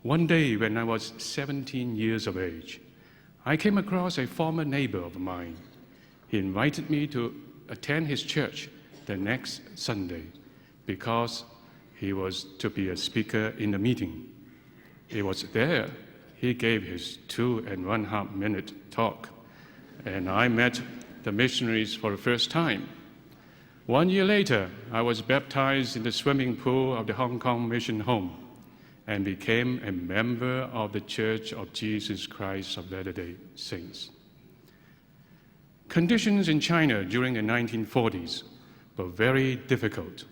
One day when I was 17 years of age, I came across a former neighbor of mine. He invited me to attend his church the next Sunday because he was to be a speaker in the meeting. It was there he gave his 2.5 minute talk, and I met the missionaries for the first time. 1 year later, I was baptized in the swimming pool of the Hong Kong Mission Home and became a member of the Church of Jesus Christ of Latter-day Saints. Conditions in China during the 1940s were very difficult.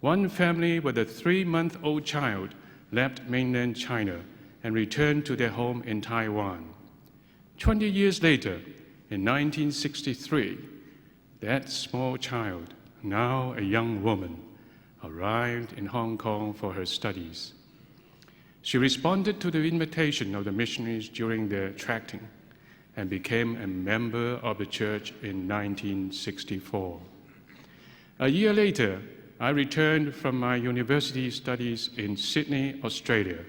One family with a 3-month-old child left mainland China and returned to their home in Taiwan. 20 years later, in 1963, that small child, now a young woman, arrived in Hong Kong for her studies. She responded to the invitation of the missionaries during their tracting and became a member of the church in 1964. A year later, I returned from my university studies in Sydney, Australia,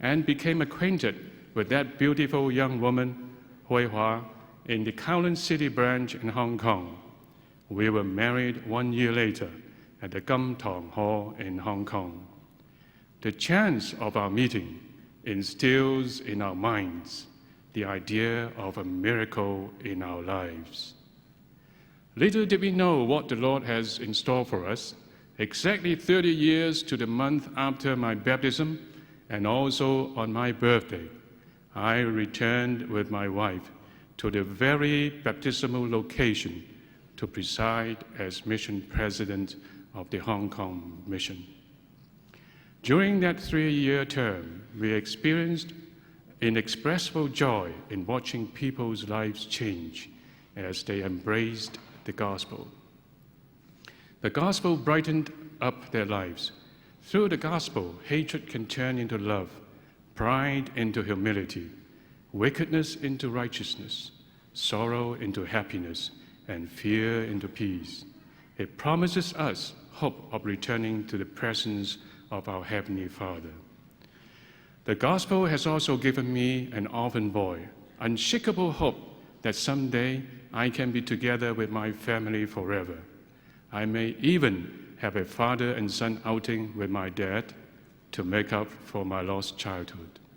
and became acquainted with that beautiful young woman, Hui Hua, in the Kowloon City branch in Hong Kong. We were married 1 year later at the Kam Tong Hall in Hong Kong. The chance of our meeting instills in our minds the idea of a miracle in our lives. Little did we know what the Lord has in store for us. Exactly 30 years to the month after my baptism, and also on my birthday, I returned with my wife to the very baptismal location to preside as mission president of the Hong Kong Mission. During that 3-year term, we experienced inexpressible joy in watching people's lives change as they embraced the gospel. The gospel brightened up their lives. Through the gospel, hatred can turn into love, pride into humility, wickedness into righteousness, sorrow into happiness, and fear into peace. It promises us hope of returning to the presence of our Heavenly Father. The gospel has also given me an orphan boy, unshakable hope that someday I can be together with my family forever. I may even have a father and son outing with my dad to make up for my lost childhood.